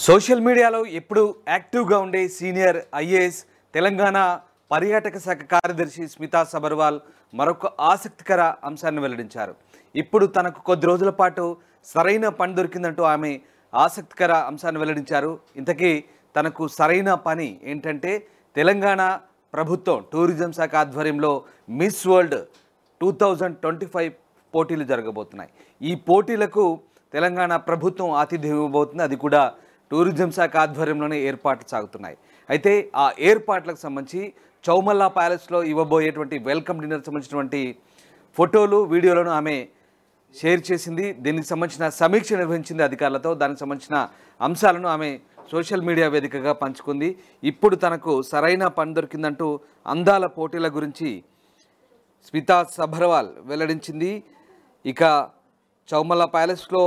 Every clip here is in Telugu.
సోషల్ మీడియాలో ఎప్పుడు యాక్టివ్గా ఉండే సీనియర్ ఐఏఎస్ తెలంగాణ పర్యాటక శాఖ కార్యదర్శి స్మితా సబర్వాల్ మరొక ఆసక్తికర అంశాన్ని వెల్లడించారు. ఇప్పుడు తనకు కొద్ది రోజుల పాటు సరైన పని దొరికిందంటూ ఆమె ఆసక్తికర అంశాన్ని వెల్లడించారు. ఇంతకీ తనకు సరైన పని ఏంటంటే తెలంగాణ ప్రభుత్వం టూరిజం శాఖ ఆధ్వర్యంలో మిస్ వరల్డ్ 2025 పోటీలు జరగబోతున్నాయి. ఈ పోటీలకు తెలంగాణ ప్రభుత్వం ఆతిథ్యం ఇవ్వబోతుంది. అది కూడా టూరిజం శాఖ ఆధ్వర్యంలోనే ఏర్పాట్లు సాగుతున్నాయి. అయితే ఆ ఏర్పాట్లకు సంబంధించి చౌమల్లా ప్యాలెస్లో ఇవ్వబోయేటువంటి వెల్కమ్ డిన్నర్ సంబంధించినటువంటి ఫోటోలు వీడియోలను ఆమె షేర్ చేసింది. దీనికి సంబంధించిన సమీక్ష నిర్వహించింది అధికారులతో. దానికి సంబంధించిన అంశాలను ఆమె సోషల్ మీడియా వేదికగా పంచుకుంది. ఇప్పుడు తనకు సరైన పని దొరికిందంటూ అందాల పోటీల గురించి స్మితా సబర్వాల్ వెల్లడించింది. ఇక చౌమల్లా ప్యాలెస్లో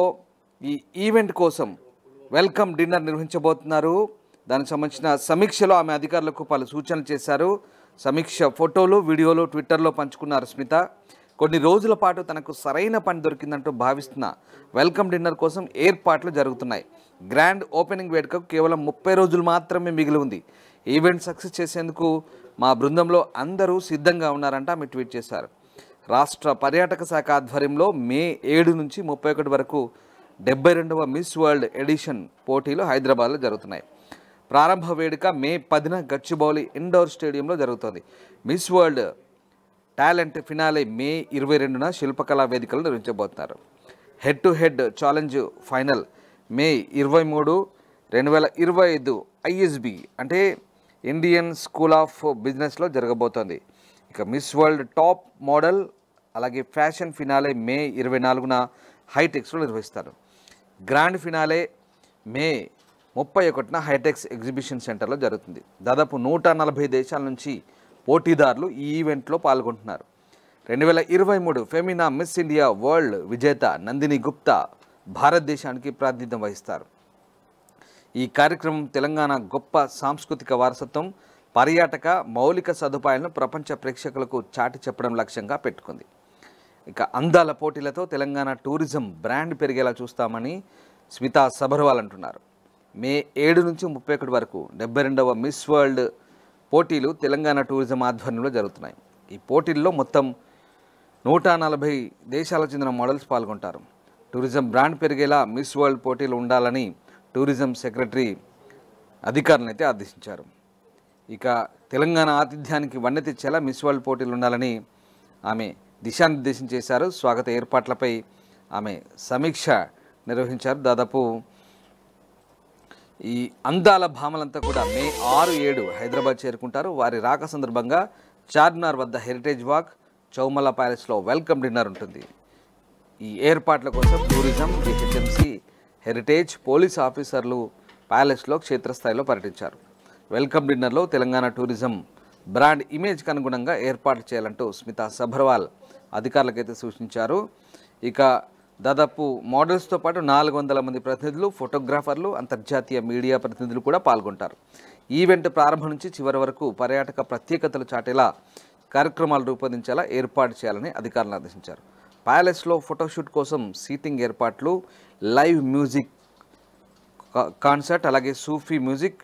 ఈ ఈవెంట్ కోసం వెల్కమ్ డిన్నర్ నిర్వహించబోతున్నారు. దానికి సంబంధించిన సమీక్షలో ఆమె అధికారులకు పలు సూచనలు చేశారు. సమీక్ష ఫోటోలు వీడియోలు ట్విట్టర్లో పంచుకున్నారు స్మిత. కొన్ని రోజుల పాటు తనకు సరైన పని దొరికిందంటూ భావిస్తున్న వెల్కమ్ డిన్నర్ కోసం ఏర్పాట్లు జరుగుతున్నాయి. గ్రాండ్ ఓపెనింగ్ వేడుకకు కేవలం 30 రోజులు మాత్రమే మిగిలి ఉంది. ఈవెంట్ సక్సెస్ చేసేందుకు మా బృందంలో అందరూ సిద్ధంగా ఉన్నారంట ఆమె ట్వీట్ చేశారు. రాష్ట్ర పర్యాటక శాఖ ఆధ్వర్యంలో మే 7 నుంచి 31 వరకు 72వ మిస్ వరల్డ్ ఎడిషన్ పోటీలు హైదరాబాద్లో జరుగుతున్నాయి. ప్రారంభ వేడుక మే 10న గచ్చిబౌలి ఇండోర్ స్టేడియంలో జరుగుతుంది. Miss World talent finale May 22న శిల్పకళా వేదికలు నిర్వహించబోతున్నారు. Head to head challenge final May 23, 2025 ISB అంటే ఇండియన్ స్కూల్ ఆఫ్ బిజినెస్లో జరగబోతోంది. ఇక మిస్ వరల్డ్ టాప్ మోడల్ అలాగే ఫ్యాషన్ ఫినాలే మే 24న హైటెక్స్లో నిర్వహిస్తారు. గ్రాండ్ ఫినాలే మే 31న హైటెక్స్ ఎగ్జిబిషన్ సెంటర్లో జరుగుతుంది. దాదాపు 140 దేశాల నుంచి పోటీదారులు ఈ ఈవెంట్లో పాల్గొంటున్నారు. 2023 ఫెమినా మిస్ ఇండియా వరల్డ్ విజేత నందిని గుప్తా భారతదేశానికి ప్రాతినిధ్యం వహిస్తారు. ఈ కార్యక్రమం తెలంగాణ గొప్ప సాంస్కృతిక వారసత్వం, పర్యాటక మౌలిక సదుపాయాలను ప్రపంచ ప్రేక్షకులకు చాటి చెప్పడం లక్ష్యంగా పెట్టుకుంది. ఇక అందాల పోటీలతో తెలంగాణ టూరిజం బ్రాండ్ పెరిగేలా చూస్తామని స్మితా సబర్వాల్ అంటున్నారు. మే 7 నుంచి 31 వరకు 72వ మిస్ వరల్డ్ పోటీలు తెలంగాణ టూరిజం ఆధ్వర్యంలో జరుగుతున్నాయి. ఈ పోటీల్లో మొత్తం 140 దేశాలకు చెందిన మోడల్స్ పాల్గొంటారు. టూరిజం బ్రాండ్ పెరిగేలా మిస్ వరల్డ్ పోటీలు ఉండాలని టూరిజం సెక్రటరీ అధికారులను అయితే ఆదేశించారు. ఇక తెలంగాణ ఆతిథ్యానికి వన్నె తెచ్చేలా మిస్ వరల్డ్ పోటీలు ఉండాలని ఆమె దిశానిర్దేశం చేశారు. స్వాగత ఏర్పాట్లపై ఆమె సమీక్ష నిర్వహించారు. దాదాపు ఈ అందాల భామలంతా కూడా మే 6, 7 హైదరాబాద్ చేరుకుంటారు. వారి రాక సందర్భంగా చార్మినార్ వద్ద హెరిటేజ్ వాక్, చౌమల్లా ప్యాలెస్లో వెల్కమ్ డిన్నర్ ఉంటుంది. ఈ ఏర్పాట్ల కోసం టూరిజం, జిహెచ్ఎంసీ, హెరిటేజ్, పోలీస్ ఆఫీసర్లు ప్యాలెస్లో క్షేత్రస్థాయిలో పర్యటించారు. వెల్కమ్ డిన్నర్లో తెలంగాణ టూరిజం బ్రాండ్ ఇమేజ్కి అనుగుణంగా ఏర్పాట్లు చేయాలంటూ స్మితా సబర్వాల్ అధికారులకైతే సూచించారు. ఇక దాదాపు మోడల్స్తో పాటు 400 మంది ప్రతినిధులు, ఫోటోగ్రాఫర్లు, అంతర్జాతీయ మీడియా ప్రతినిధులు కూడా పాల్గొంటారు. ఈవెంట్ ప్రారంభం నుంచి చివరి వరకు పర్యాటక ప్రత్యేకతలు చాటేలా కార్యక్రమాలు రూపొందించేలా ఏర్పాటు చేయాలని అధికారులను ఆదేశించారు. ప్యాలెస్లో ఫోటోషూట్ కోసం సీటింగ్ ఏర్పాట్లు, లైవ్ మ్యూజిక్ కాన్సర్ట్, అలాగే సూఫీ మ్యూజిక్,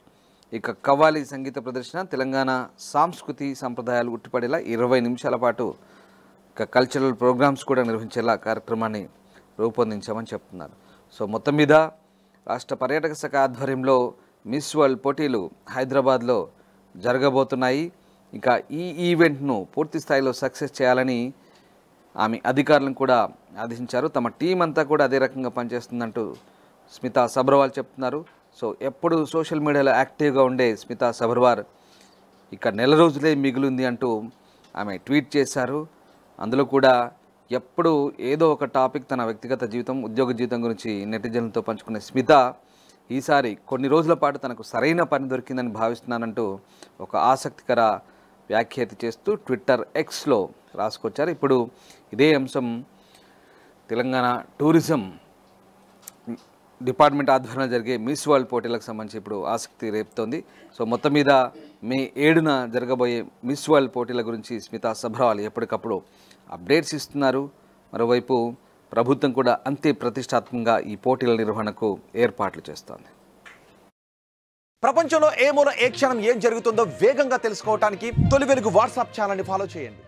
ఇక కవ్వాలి సంగీత ప్రదర్శన, తెలంగాణ సంస్కృతి సంప్రదాయాలు ఉట్టిపడేలా 20 నిమిషాల పాటు ఇక కల్చరల్ ప్రోగ్రామ్స్ కూడా నిర్వహించేలా కార్యక్రమాన్ని రూపొందించామని చెప్తున్నారు. సో మొత్తం మీద రాష్ట్ర పర్యాటక శాఖ ఆధ్వర్యంలో మిస్ వరల్డ్ పోటీలు హైదరాబాద్లో జరగబోతున్నాయి. ఇంకా ఈ ఈవెంట్ను పూర్తి స్థాయిలో సక్సెస్ చేయాలని ఆమె అధికారులను కూడా ఆదేశించారు. తమ టీం అంతా కూడా అదే రకంగా పనిచేస్తుందంటూ స్మితా సబర్వాల్ చెప్తున్నారు. సో ఎప్పుడు సోషల్ మీడియాలో యాక్టివ్గా ఉండే స్మితా సబర్వాల్ ఇక నెల రోజులే మిగిలింది అంటూ ఆమె ట్వీట్ చేశారు. అందులో కూడా ఎప్పుడు ఏదో ఒక టాపిక్ తన వ్యక్తిగత జీవితం, ఉద్యోగ జీవితం గురించి నెటిజన్లతో పంచుకునే స్మిత ఈసారి కొన్ని రోజుల పాటు తనకు సరైన పని దొరికిందని భావిస్తున్నానంటూ ఒక ఆసక్తికర వ్యాఖ్యాత చేస్తూ ట్విట్టర్ ఎక్స్లో రాసుకొచ్చారు. ఇప్పుడు ఇదే అంశం తెలంగాణ టూరిజం డిపార్ట్మెంట్ ఆధ్వర్యంలో జరిగే మిస్ వరల్డ్ పోటీలకు సంబంధించి ఇప్పుడు ఆసక్తి రేపుతోంది. సో మొత్తం మీద మే 7న జరగబోయే మిస్ వరల్డ్ పోటీల గురించి స్మితా సబర్వాల్ ఎప్పటికప్పుడు అప్డేట్స్ ఇస్తున్నారు. మరోవైపు ప్రభుత్వం కూడా అంతే ప్రతిష్టాత్మకంగా ఈ పోటీల నిర్వహణకు ఏర్పాట్లు చేస్తోంది. ప్రపంచంలో ఏ మూల ఏ క్షణం ఏం జరుగుతుందో వేగంగా తెలుసుకోవడానికి తొలి వెలుగు వాట్సాప్ ఛానల్ని ఫాలో చేయండి.